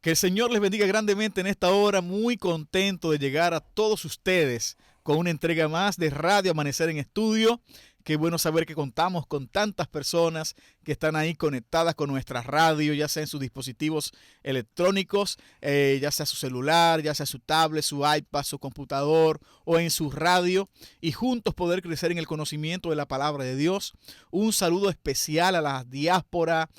Que el Señor les bendiga grandemente en esta hora, muy contento de llegar a todos ustedes con una entrega más de Radio Amanecer en Estudio. Qué bueno saber que contamos con tantas personas que están ahí conectadas con nuestra radio, ya sea en sus dispositivos electrónicos, ya sea su celular, ya sea su tablet, su iPad, su computador o en su radio, y juntos poder crecer en el conocimiento de la palabra de Dios. Un saludo especial a la diáspora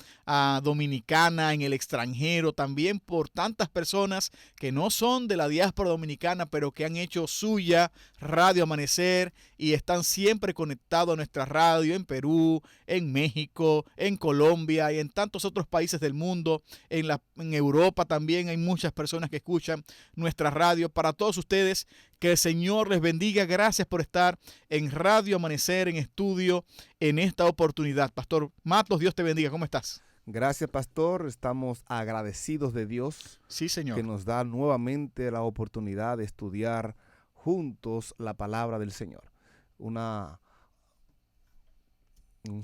dominicana en el extranjero, también por tantas personas que no son de la diáspora dominicana, pero que han hecho suya Radio Amanecer y están siempre conectados a nuestra radio en Perú, en México, en Colombia y en tantos otros países del mundo. En Europa también hay muchas personas que escuchan nuestra radio. Para todos ustedes, que el Señor les bendiga. Gracias por estar en Radio Amanecer en Estudio en esta oportunidad. Pastor Matos, Dios te bendiga. ¿Cómo estás? Gracias, pastor. Estamos agradecidos de Dios. Sí, Señor. Que nos da nuevamente la oportunidad de estudiar juntos la palabra del Señor. Un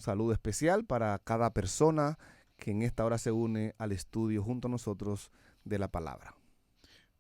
saludo especial para cada persona que en esta hora se une al estudio junto a nosotros de la palabra.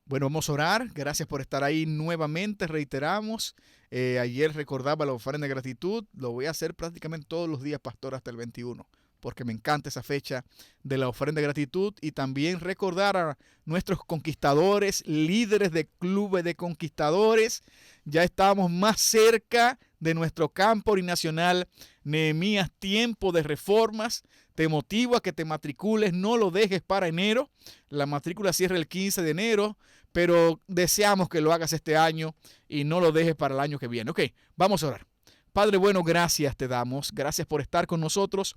Bueno, vamos a orar. Gracias por estar ahí nuevamente. Reiteramos, ayer recordaba la ofrenda de gratitud. Lo voy a hacer prácticamente todos los días, pastor, hasta el 21, porque me encanta esa fecha de la ofrenda de gratitud. Y también recordar a nuestros conquistadores, líderes de clubes de conquistadores. Ya estamos más cerca de nuestro campo orinacional Nehemías, tiempo de reformas. Te motivo a que te matricules, no lo dejes para enero. La matrícula cierra el 15 de enero, pero deseamos que lo hagas este año y no lo dejes para el año que viene. Ok, vamos a orar. Padre bueno, gracias te damos. Gracias por estar con nosotros,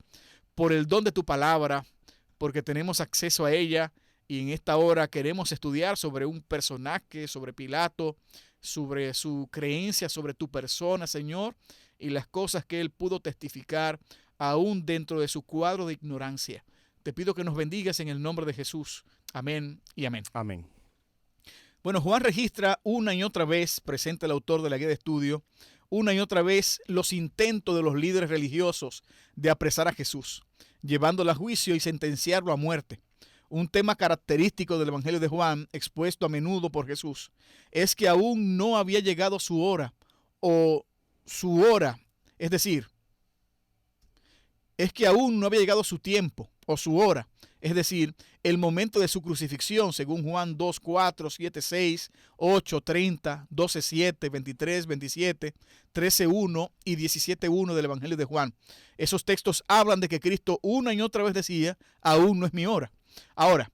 por el don de tu palabra, porque tenemos acceso a ella y en esta hora queremos estudiar sobre un personaje, sobre Pilato, sobre su creencia, sobre tu persona, Señor, y las cosas que él pudo testificar aún dentro de su cuadro de ignorancia. Te pido que nos bendigas en el nombre de Jesús. Amén y amén. Amén. Bueno, Juan registra una y otra vez, presenta el autor de la guía de estudio, una y otra vez los intentos de los líderes religiosos de apresar a Jesús, llevándolo a juicio y sentenciarlo a muerte. Un tema característico del Evangelio de Juan, expuesto a menudo por Jesús, es que aún no había llegado su hora, es decir, es que aún no había llegado su tiempo o su hora, es decir, el momento de su crucifixión, según Juan 2, 4, 7, 6, 8, 30, 12, 7, 23, 27, 13, 1 y 17, 1 del Evangelio de Juan. Esos textos hablan de que Cristo una y otra vez decía, aún no es mi hora. Ahora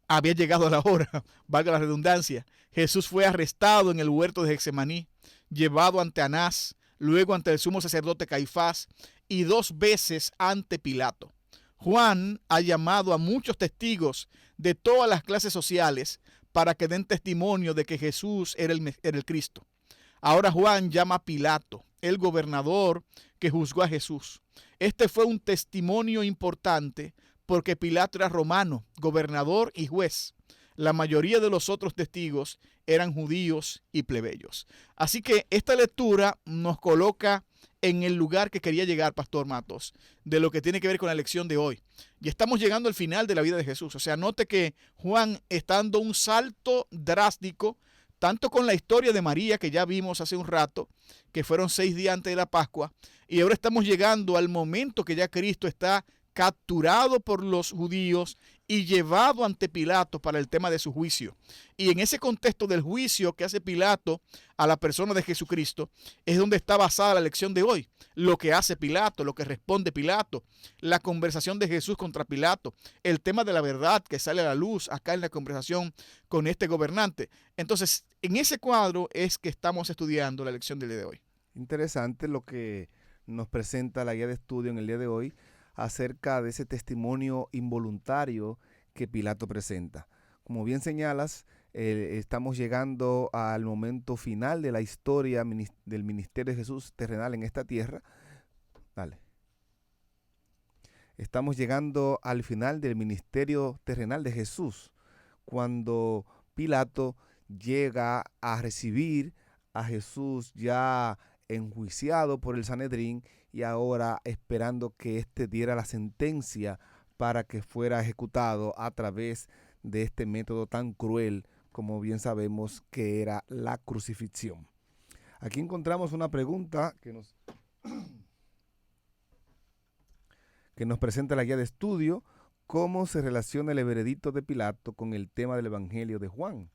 había llegado la hora, valga la redundancia. Jesús fue arrestado en el huerto de Getsemaní, llevado ante Anás, luego ante el sumo sacerdote Caifás y 2 veces ante Pilato. Juan ha llamado a muchos testigos de todas las clases sociales para que den testimonio de que Jesús era el Cristo. Ahora Juan llama a Pilato, el gobernador que juzgó a Jesús. Este fue un testimonio importante porque Pilato era romano, gobernador y juez. La mayoría de los otros testigos eran judíos y plebeyos. Así que esta lectura nos coloca en el lugar que quería llegar, Pastor Matos, de lo que tiene que ver con la lección de hoy. Y estamos llegando al final de la vida de Jesús. O sea, note que Juan está dando un salto drástico, tanto con la historia de María, que ya vimos hace un rato, que fueron 6 días antes de la Pascua, y ahora estamos llegando al momento que ya Cristo está capturado por los judíos y llevado ante Pilato para el tema de su juicio. Y en ese contexto del juicio que hace Pilato a la persona de Jesucristo es donde está basada la lección de hoy. Lo que hace Pilato, lo que responde Pilato, la conversación de Jesús contra Pilato, el tema de la verdad que sale a la luz acá en la conversación con este gobernante. Entonces, en ese cuadro es que estamos estudiando la lección del día de hoy. Interesante lo que nos presenta la guía de estudio en el día de hoy acerca de ese testimonio involuntario que Pilato presenta. Como bien señalas, estamos llegando al momento final de la historia del ministerio de Jesús terrenal en esta tierra. Estamos llegando al final del ministerio terrenal de Jesús, cuando Pilato llega a recibir a Jesús ya enjuiciado por el Sanedrín y ahora esperando que éste diera la sentencia para que fuera ejecutado a través de este método tan cruel como bien sabemos que era la crucifixión. Aquí encontramos una pregunta que nos presenta la guía de estudio: ¿cómo se relaciona el veredicto de Pilato con el tema del Evangelio de Juan?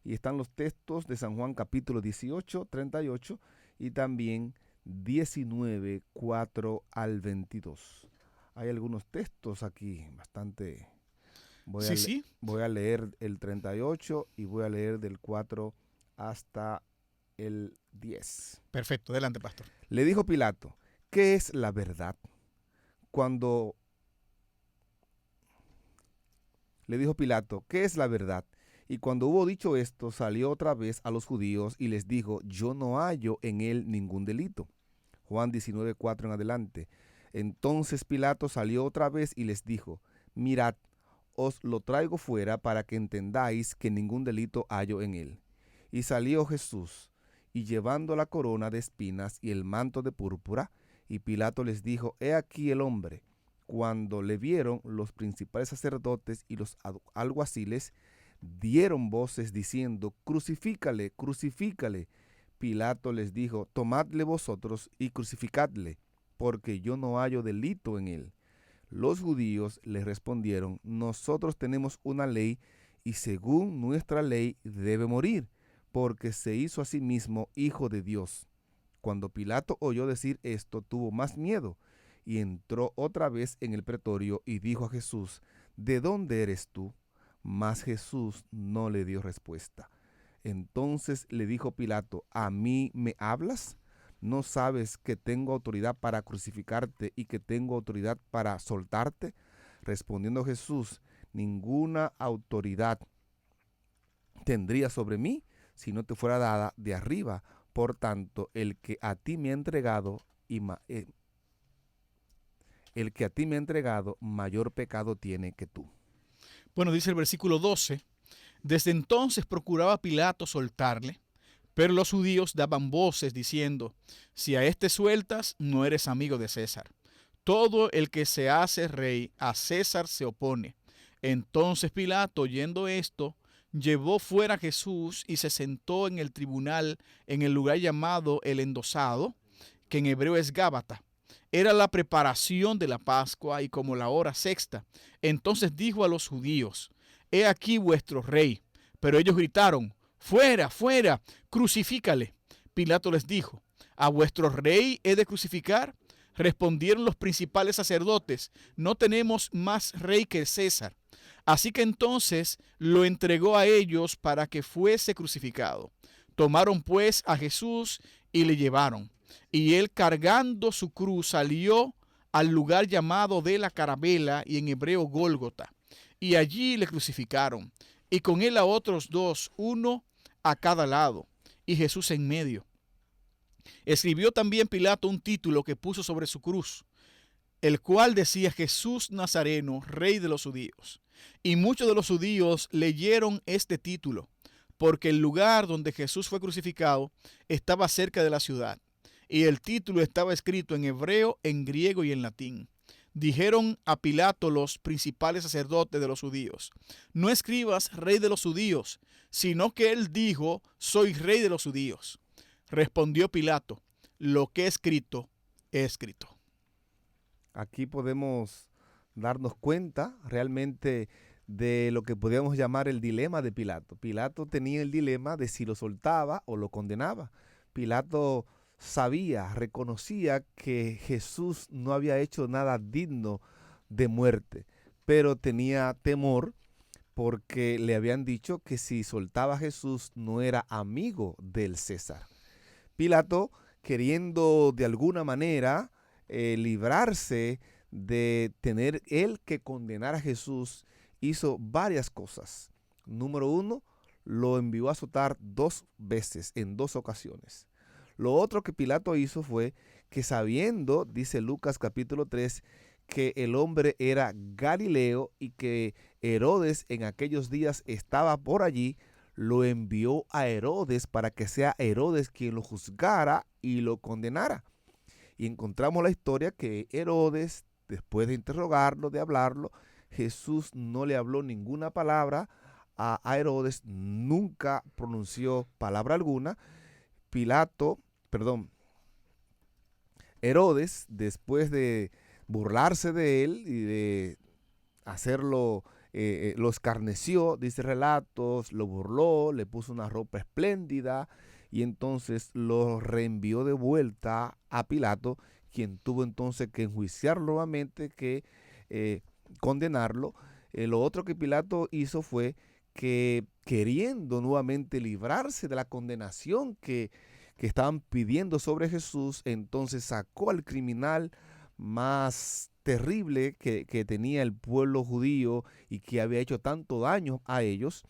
Y están los textos de San Juan capítulo 18, 38 y también 19, 4 al 22. Hay algunos textos aquí bastante... Sí. Voy a leer el 38 y voy a leer del 4 hasta el 10. Perfecto, adelante, pastor. Le dijo Pilato: ¿qué es la verdad? Le dijo Pilato: ¿qué es la verdad? Y cuando hubo dicho esto, salió otra vez a los judíos y les dijo: yo no hallo en él ningún delito. Juan 19, 4 en adelante. Entonces Pilato salió otra vez y les dijo: mirad, os lo traigo fuera para que entendáis que ningún delito hallo en él. Y salió Jesús, y llevando la corona de espinas y el manto de púrpura, y Pilato les dijo: he aquí el hombre. Cuando le vieron, los principales sacerdotes y los alguaciles dieron voces diciendo: crucifícale, crucifícale. Pilato les dijo: tomadle vosotros y crucificadle, porque yo no hallo delito en él. Los judíos le respondieron: nosotros tenemos una ley, y según nuestra ley debe morir, porque se hizo a sí mismo hijo de Dios. Cuando Pilato oyó decir esto, tuvo más miedo, y entró otra vez en el pretorio y dijo a Jesús: ¿de dónde eres tú? Mas Jesús no le dio respuesta. Entonces le dijo Pilato: ¿a mí me hablas? ¿No sabes que tengo autoridad para crucificarte y que tengo autoridad para soltarte? Respondiendo Jesús: ninguna autoridad tendría sobre mí si no te fuera dada de arriba. Por tanto, el que a ti me ha entregado, mayor pecado tiene que tú. Bueno, dice el versículo 12, desde entonces procuraba Pilato soltarle, pero los judíos daban voces diciendo: si a este sueltas, no eres amigo de César. Todo el que se hace rey, a César se opone. Entonces Pilato, oyendo esto, llevó fuera a Jesús y se sentó en el tribunal en el lugar llamado el Endosado, que en hebreo es Gábata. Era la preparación de la Pascua y como la hora sexta. Entonces dijo a los judíos: he aquí vuestro rey. Pero ellos gritaron: fuera, fuera, crucifícale. Pilato les dijo: ¿a vuestro rey he de crucificar? Respondieron los principales sacerdotes: no tenemos más rey que César. Así que entonces lo entregó a ellos para que fuese crucificado. Tomaron pues a Jesús y le llevaron. Y él, cargando su cruz, salió al lugar llamado de la Carabela, y en hebreo Gólgota. Y allí le crucificaron, y con él a otros dos, uno a cada lado, y Jesús en medio. Escribió también Pilato un título que puso sobre su cruz, el cual decía: Jesús Nazareno, Rey de los judíos. Y muchos de los judíos leyeron este título, porque el lugar donde Jesús fue crucificado estaba cerca de la ciudad, y el título estaba escrito en hebreo, en griego y en latín. Dijeron a Pilato los principales sacerdotes de los judíos: no escribas Rey de los judíos, sino que él dijo: soy Rey de los judíos. Respondió Pilato: lo que he escrito, he escrito. Aquí podemos darnos cuenta realmente de lo que podríamos llamar el dilema de Pilato. Pilato tenía el dilema de si lo soltaba o lo condenaba. Pilato sabía, reconocía que Jesús no había hecho nada digno de muerte, pero tenía temor porque le habían dicho que si soltaba a Jesús no era amigo del César. Pilato, queriendo de alguna manera librarse de tener él que condenar a Jesús, hizo varias cosas. Número 1, lo envió a azotar 2 veces, en 2 ocasiones. Lo otro que Pilato hizo fue que, sabiendo, dice Lucas capítulo 3, que el hombre era Galileo y que Herodes en aquellos días estaba por allí, lo envió a Herodes para que sea Herodes quien lo juzgara y lo condenara. Y encontramos la historia que Herodes, después de interrogarlo, de hablarlo, Jesús no le habló ninguna palabra a Herodes, nunca pronunció palabra alguna. Herodes, después de burlarse de él y de hacerlo, lo escarneció, dice relatos, lo burló, le puso una ropa espléndida y entonces lo reenvió de vuelta a Pilato, quien tuvo entonces que enjuiciarlo nuevamente, que condenarlo. Lo otro que Pilato hizo fue que, queriendo nuevamente librarse de la condenación que estaban pidiendo sobre Jesús, entonces sacó al criminal más terrible que tenía el pueblo judío y que había hecho tanto daño a ellos,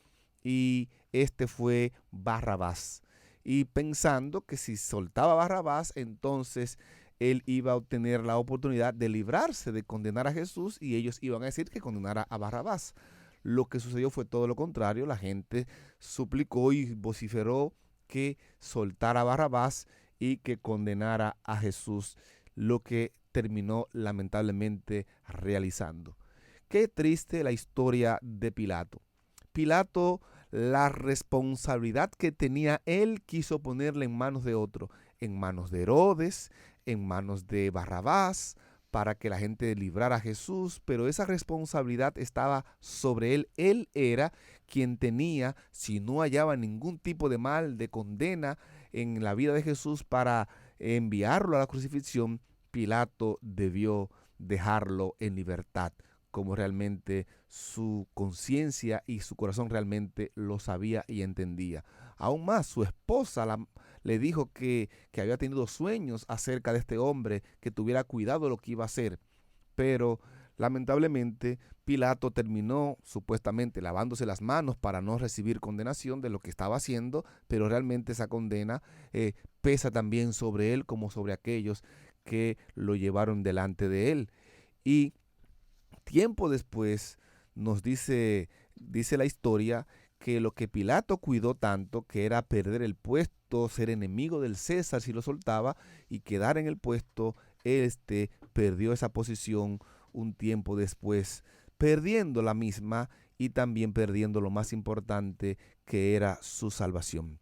y este fue Barrabás. Y pensando que si soltaba a Barrabás, entonces él iba a obtener la oportunidad de librarse de condenar a Jesús y ellos iban a decir que condenara a Barrabás. Lo que sucedió fue todo lo contrario. La gente suplicó y vociferó que soltara a Barrabás y que condenara a Jesús, lo que terminó lamentablemente realizando. Qué triste la historia de Pilato. Pilato, la responsabilidad que tenía él, quiso ponerla en manos de otro, en manos de Herodes, en manos de Barrabás, para que la gente librara a Jesús, pero esa responsabilidad estaba sobre él. Él era quien tenía, si no hallaba ningún tipo de mal, de condena en la vida de Jesús para enviarlo a la crucifixión, Pilato debió dejarlo en libertad, como realmente su conciencia y su corazón realmente lo sabía y entendía. Aún más, su esposa le dijo que había tenido sueños acerca de este hombre, que tuviera cuidado de lo que iba a hacer. Pero lamentablemente Pilato terminó supuestamente lavándose las manos para no recibir condenación de lo que estaba haciendo, pero realmente esa condena pesa también sobre él como sobre aquellos que lo llevaron delante de él. Y tiempo después nos dice la historia que lo que Pilato cuidó tanto, que era perder el puesto, ser enemigo del César si lo soltaba y quedar en el puesto, perdió esa posición un tiempo después, perdiendo la misma y también perdiendo lo más importante, que era su salvación.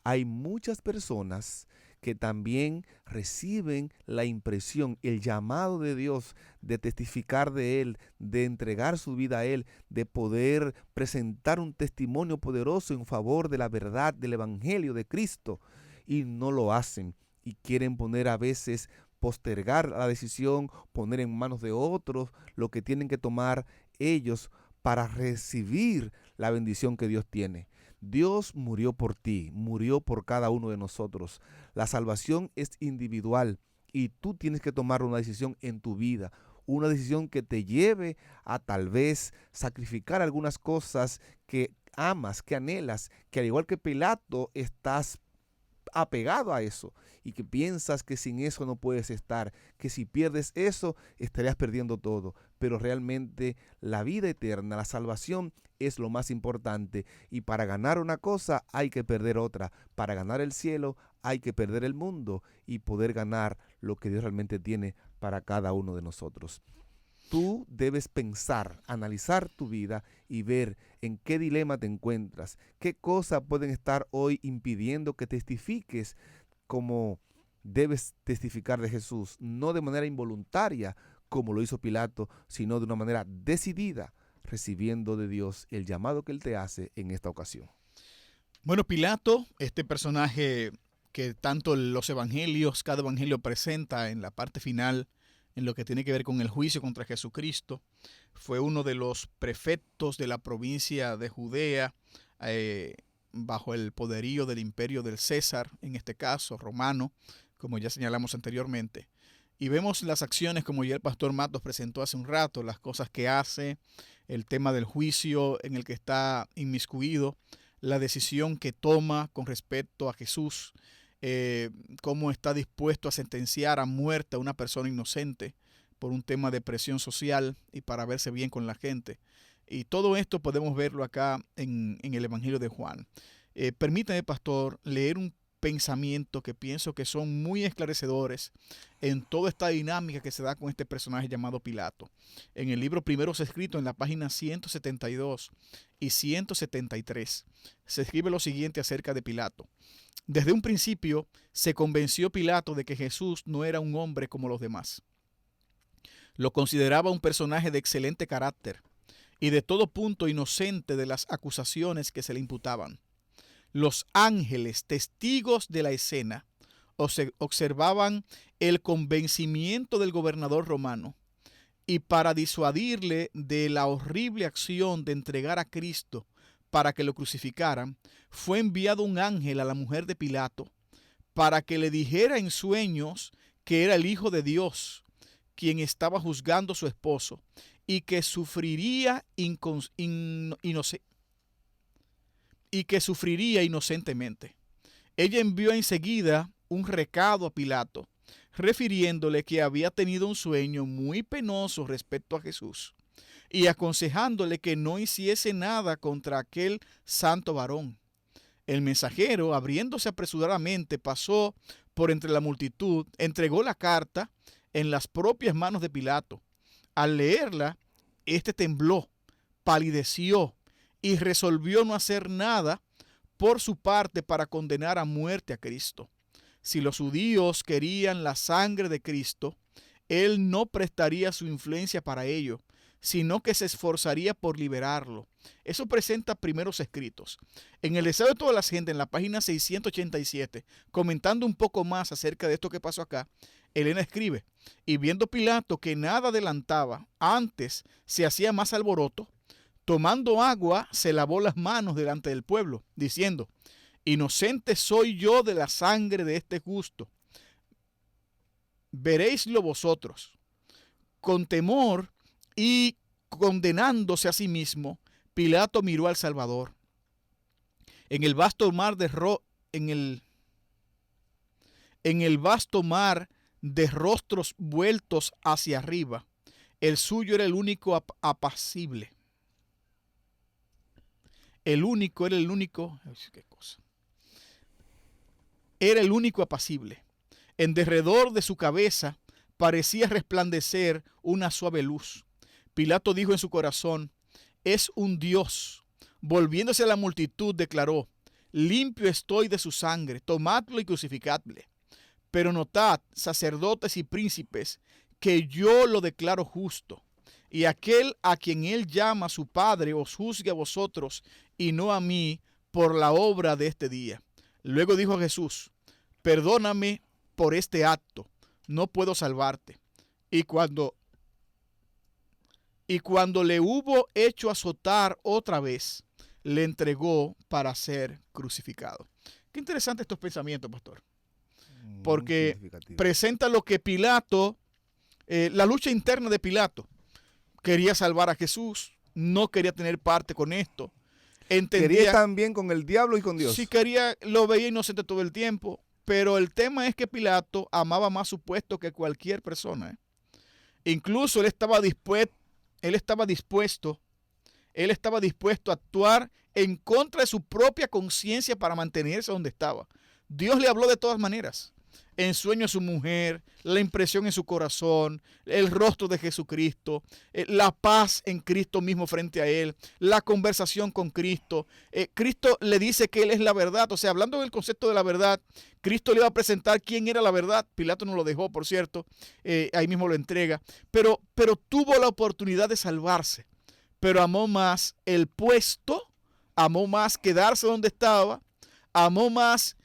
Hay muchas personas que también reciben la impresión, el llamado de Dios de testificar de Él, de entregar su vida a Él, de poder presentar un testimonio poderoso en favor de la verdad del Evangelio de Cristo, y no lo hacen y quieren poner a veces, postergar la decisión, poner en manos de otros lo que tienen que tomar ellos para recibir la bendición que Dios tiene. Dios murió por ti, murió por cada uno de nosotros. La salvación es individual y tú tienes que tomar una decisión en tu vida, una decisión que te lleve a tal vez sacrificar algunas cosas que amas, que anhelas, que al igual que Pilato estás apegado a eso y que piensas que sin eso no puedes estar, que si pierdes eso estarías perdiendo todo, pero realmente la vida eterna, la salvación es lo más importante, y para ganar una cosa hay que perder otra. Para ganar el cielo hay que perder el mundo y poder ganar lo que Dios realmente tiene para cada uno de nosotros. Tú debes pensar, analizar tu vida y ver en qué dilema te encuentras, qué cosas pueden estar hoy impidiendo que testifiques como debes testificar de Jesús, no de manera involuntaria como lo hizo Pilato, sino de una manera decidida, recibiendo de Dios el llamado que Él te hace en esta ocasión. Bueno, Pilato, este personaje que tanto los evangelios, cada evangelio presenta en la parte final, en lo que tiene que ver con el juicio contra Jesucristo, fue uno de los prefectos de la provincia de Judea, bajo el poderío del imperio del César, en este caso romano, como ya señalamos anteriormente. Y vemos las acciones, como ya el pastor Matos presentó hace un rato, las cosas que hace, el tema del juicio en el que está inmiscuido, la decisión que toma con respecto a Jesús, cómo está dispuesto a sentenciar a muerte a una persona inocente por un tema de presión social y para verse bien con la gente. Y todo esto podemos verlo acá en el Evangelio de Juan. Permítame, pastor, leer un pensamientos que pienso que son muy esclarecedores en toda esta dinámica que se da con este personaje llamado Pilato. En el libro Primeros Escritos, en la página 172 y 173, se escribe lo siguiente acerca de Pilato. Desde un principio se convenció Pilato de que Jesús no era un hombre como los demás. Lo consideraba un personaje de excelente carácter y de todo punto inocente de las acusaciones que se le imputaban. Los ángeles, testigos de la escena, observaban el convencimiento del gobernador romano, y para disuadirle de la horrible acción de entregar a Cristo para que lo crucificaran, fue enviado un ángel a la mujer de Pilato para que le dijera en sueños que era el Hijo de Dios quien estaba juzgando a su esposo y que sufriría inocentemente. Ella envió enseguida un recado a Pilato, refiriéndole que había tenido un sueño muy penoso respecto a Jesús y aconsejándole que no hiciese nada contra aquel santo varón. El mensajero, abriéndose apresuradamente, pasó por entre la multitud, entregó la carta en las propias manos de Pilato. Al leerla, éste tembló, palideció y resolvió no hacer nada por su parte para condenar a muerte a Cristo. Si los judíos querían la sangre de Cristo, él no prestaría su influencia para ello, sino que se esforzaría por liberarlo. Eso presenta Primeros Escritos. En el deseo de toda la gente, en la página 687, comentando un poco más acerca de esto que pasó acá, Elena escribe: y viendo Pilato que nada adelantaba, antes se hacía más alboroto, tomando agua, se lavó las manos delante del pueblo, diciendo: inocente soy yo de la sangre de este justo. Veréislo vosotros. Con temor y condenándose a sí mismo, Pilato miró al Salvador. En el vasto mar de rostros vueltos hacia arriba, el suyo era el único apacible. Era el único apacible. En derredor de su cabeza parecía resplandecer una suave luz. Pilato dijo en su corazón: es un Dios. Volviéndose a la multitud, declaró: limpio estoy de su sangre, tomadlo y crucificadle. Pero notad, sacerdotes y príncipes, que yo lo declaro justo. Y aquel a quien él llama su Padre os juzgue a vosotros y no a mí por la obra de este día. Luego dijo a Jesús: perdóname por este acto, no puedo salvarte. Y cuando le hubo hecho azotar otra vez, le entregó para ser crucificado. Qué interesante estos pensamientos, pastor. Porque presenta lo que Pilato, la lucha interna de Pilato. Quería salvar a Jesús, no quería tener parte con esto. Quería también con el diablo y con Dios. Sí, lo veía inocente todo el tiempo. Pero el tema es que Pilato amaba más su puesto que cualquier persona. Incluso él estaba dispuesto a actuar en contra de su propia conciencia para mantenerse donde estaba. Dios le habló de todas maneras. En sueño a su mujer, la impresión en su corazón, el rostro de Jesucristo, la paz en Cristo mismo frente a él, la conversación con Cristo. Cristo le dice que él es la verdad. O sea, hablando del concepto de la verdad, Cristo le iba a presentar quién era la verdad. Pilato no lo dejó, por cierto. Ahí mismo lo entrega. Pero tuvo la oportunidad de salvarse. Pero amó más el puesto, amó más quedarse donde estaba, amó más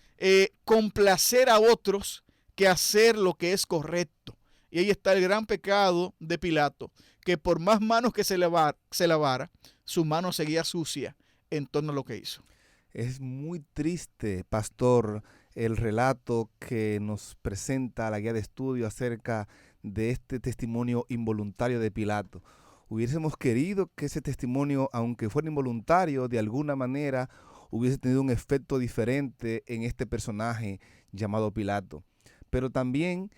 complacer a otros que hacer lo que es correcto. Y ahí está el gran pecado de Pilato, que por más manos que se lavara, su mano seguía sucia en torno a lo que hizo. Es muy triste, pastor, el relato que nos presenta la guía de estudio acerca de este testimonio involuntario de Pilato. Hubiésemos querido que ese testimonio, aunque fuera involuntario, de alguna manera hubiese tenido un efecto diferente en este personaje llamado Pilato. Pero también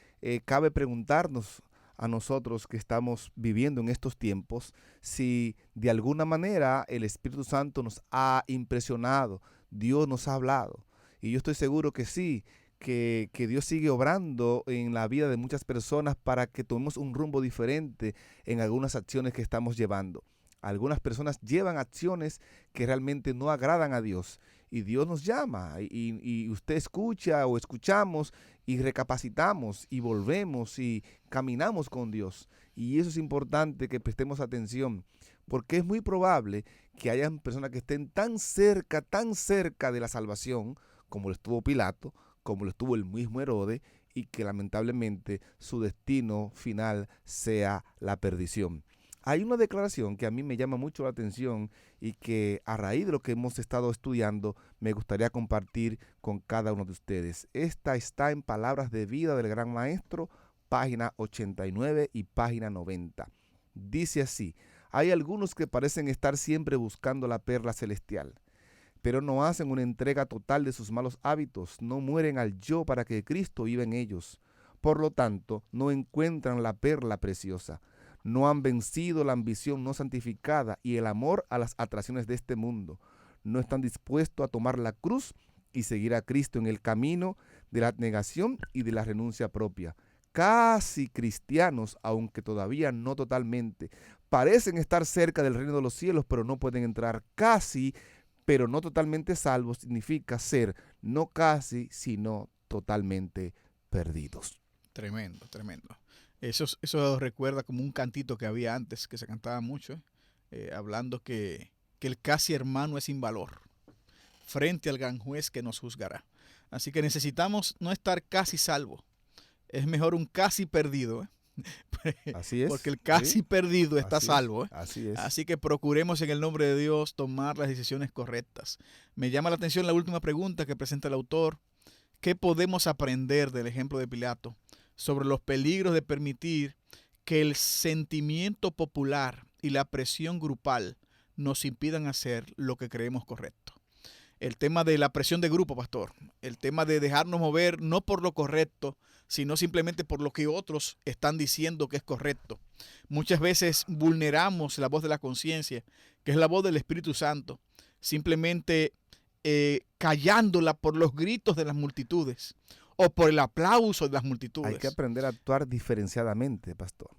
cabe preguntarnos a nosotros que estamos viviendo en estos tiempos si de alguna manera el Espíritu Santo nos ha impresionado, Dios nos ha hablado. Y yo estoy seguro que sí, que Dios sigue obrando en la vida de muchas personas para que tomemos un rumbo diferente en algunas acciones que estamos llevando. Algunas personas llevan acciones que realmente no agradan a Dios y Dios nos llama y usted escucha o escuchamos y recapacitamos y volvemos y caminamos con Dios. Y eso es importante que prestemos atención, porque es muy probable que hayan personas que estén tan cerca de la salvación, como lo estuvo Pilato, como lo estuvo el mismo Herodes, y que lamentablemente su destino final sea la perdición. Hay una declaración que a mí me llama mucho la atención y que a raíz de lo que hemos estado estudiando me gustaría compartir con cada uno de ustedes. Esta está en Palabras de Vida del Gran Maestro, página 89 y página 90. Dice así: hay algunos que parecen estar siempre buscando la perla celestial, pero no hacen una entrega total de sus malos hábitos, no mueren al yo para que Cristo viva en ellos. Por lo tanto, no encuentran la perla preciosa. No han vencido la ambición no santificada y el amor a las atracciones de este mundo. No están dispuestos a tomar la cruz y seguir a Cristo en el camino de la negación y de la renuncia propia. Casi cristianos, aunque todavía no totalmente. Parecen estar cerca del reino de los cielos, pero no pueden entrar. Casi, pero no totalmente salvos, significa ser no casi, sino totalmente perdidos. Tremendo, tremendo. Eso recuerda como un cantito que había antes, que se cantaba mucho, hablando que el casi hermano es sin valor frente al gran juez que nos juzgará. Así que necesitamos no estar casi salvo. Es mejor un casi perdido, Así es. porque el casi perdido está salvo. Así es. Así que procuremos en el nombre de Dios tomar las decisiones correctas. Me llama la atención la última pregunta que presenta el autor. ¿Qué podemos aprender del ejemplo de Pilato sobre los peligros de permitir que el sentimiento popular y la presión grupal nos impidan hacer lo que creemos correcto? El tema de la presión de grupo, pastor, el tema de dejarnos mover no por lo correcto, sino simplemente por lo que otros están diciendo que es correcto. Muchas veces vulneramos la voz de la conciencia, que es la voz del Espíritu Santo, simplemente callándola por los gritos de las multitudes o por el aplauso de las multitudes. Hay que aprender a actuar diferenciadamente, pastor.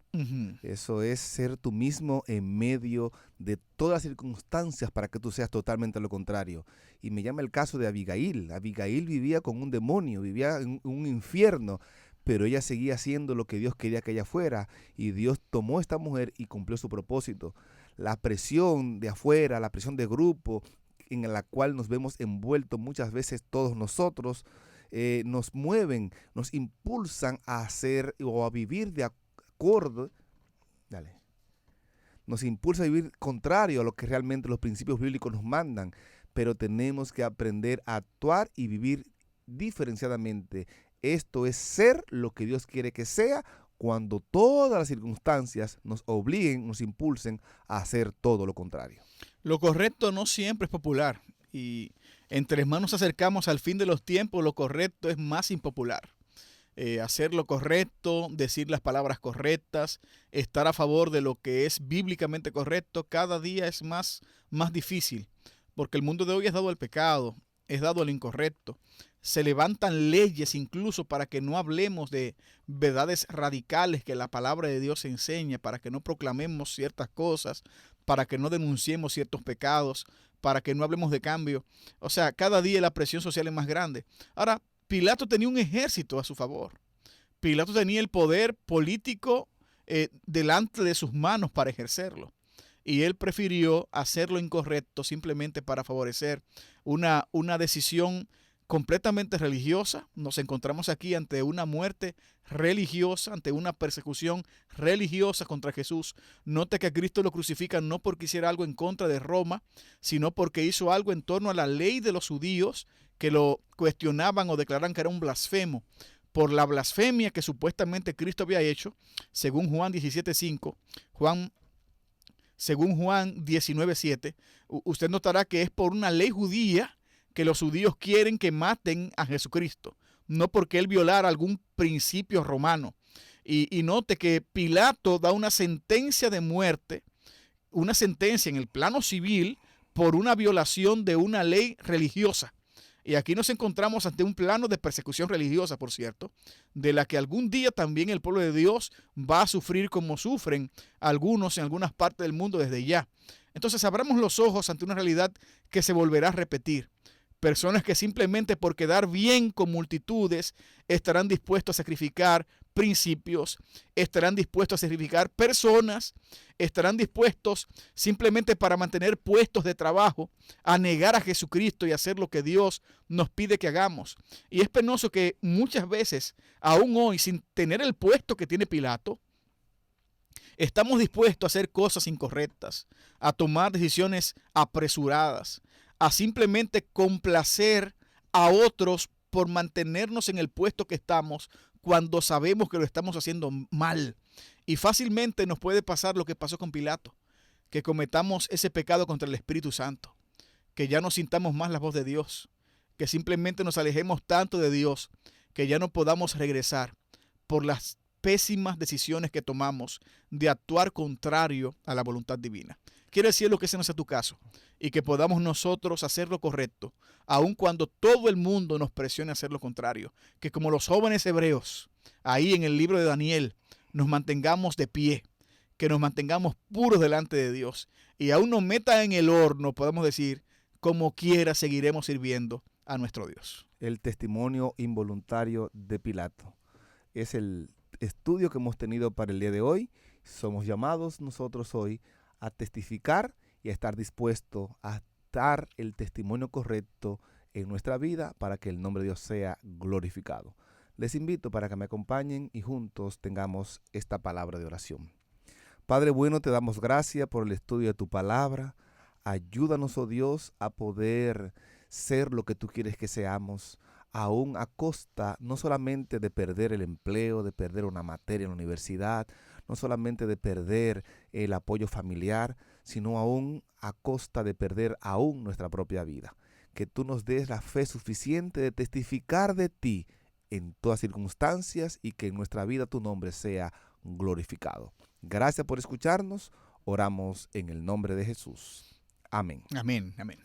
Eso es ser tú mismo en medio de todas las circunstancias para que tú seas totalmente lo contrario. Y me llama el caso de Abigail. Abigail vivía con un demonio, vivía en un infierno, pero ella seguía haciendo lo que Dios quería que ella fuera. Y Dios tomó a esta mujer y cumplió su propósito. La presión de afuera, la presión de grupo en la cual nos vemos envueltos muchas veces todos nosotros, nos mueven, nos impulsan a hacer o a vivir de acuerdo, nos impulsa a vivir contrario a lo que realmente los principios bíblicos nos mandan, pero tenemos que aprender a actuar y vivir diferenciadamente. Esto es ser lo que Dios quiere que sea cuando todas las circunstancias nos obliguen, nos impulsen a hacer todo lo contrario. Lo correcto no siempre es popular y entre más nos acercamos al fin de los tiempos, lo correcto es más impopular. Hacer lo correcto, decir las palabras correctas, estar a favor de lo que es bíblicamente correcto, cada día es más difícil, porque el mundo de hoy es dado al pecado, es dado al incorrecto. Se levantan leyes incluso para que no hablemos de verdades radicales que la palabra de Dios enseña, para que no proclamemos ciertas cosas, para que no denunciemos ciertos pecados, para que no hablemos de cambio. O sea, cada día la presión social es más grande. Ahora, Pilato tenía un ejército a su favor. Pilato tenía el poder político delante de sus manos para ejercerlo. Y él prefirió hacer lo incorrecto simplemente para favorecer una decisión completamente religiosa. Nos encontramos aquí ante una muerte religiosa, ante una persecución religiosa contra Jesús. Note que a Cristo lo crucifican no porque hiciera algo en contra de Roma, sino porque hizo algo en torno a la ley de los judíos que lo cuestionaban o declaraban que era un blasfemo por la blasfemia que supuestamente Cristo había hecho, según Juan 17:5, según Juan 19:7. Usted notará que es por una ley judía que los judíos quieren que maten a Jesucristo, no porque él violara algún principio romano. Y note que Pilato da una sentencia de muerte, una sentencia en el plano civil por una violación de una ley religiosa. Y aquí nos encontramos ante un plano de persecución religiosa, por cierto, de la que algún día también el pueblo de Dios va a sufrir como sufren algunos en algunas partes del mundo desde ya. Entonces abramos los ojos ante una realidad que se volverá a repetir. Personas que simplemente por quedar bien con multitudes estarán dispuestos a sacrificar principios, estarán dispuestos a sacrificar personas, estarán dispuestos simplemente para mantener puestos de trabajo a negar a Jesucristo y hacer lo que Dios nos pide que hagamos. Y es penoso que muchas veces, aún hoy, sin tener el puesto que tiene Pilato, estamos dispuestos a hacer cosas incorrectas, a tomar decisiones apresuradas, a simplemente complacer a otros por mantenernos en el puesto que estamos cuando sabemos que lo estamos haciendo mal. Y fácilmente nos puede pasar lo que pasó con Pilato, que cometamos ese pecado contra el Espíritu Santo, que ya no sintamos más la voz de Dios, que simplemente nos alejemos tanto de Dios, que ya no podamos regresar por las pésimas decisiones que tomamos de actuar contrario a la voluntad divina. Quiero decir que ese no sea tu caso y que podamos nosotros hacer lo correcto, aun cuando todo el mundo nos presione a hacer lo contrario. Que como los jóvenes hebreos, ahí en el libro de Daniel, nos mantengamos de pie, que nos mantengamos puros delante de Dios y aún nos meta en el horno, podemos decir, como quiera seguiremos sirviendo a nuestro Dios. El testimonio involuntario de Pilato es el estudio que hemos tenido para el día de hoy. Somos llamados nosotros hoy a testificar y a estar dispuestos a dar el testimonio correcto en nuestra vida para que el nombre de Dios sea glorificado. Les invito para que me acompañen y juntos tengamos esta palabra de oración. Padre bueno, te damos gracias por el estudio de tu palabra. Ayúdanos, oh Dios, a poder ser lo que tú quieres que seamos, aún a costa no solamente de perder el empleo, de perder una materia en la universidad, no solamente de perder el apoyo familiar, sino aún a costa de perder aún nuestra propia vida. Que tú nos des la fe suficiente de testificar de ti en todas circunstancias y que en nuestra vida tu nombre sea glorificado. Gracias por escucharnos. Oramos en el nombre de Jesús. Amén. Amén, amén.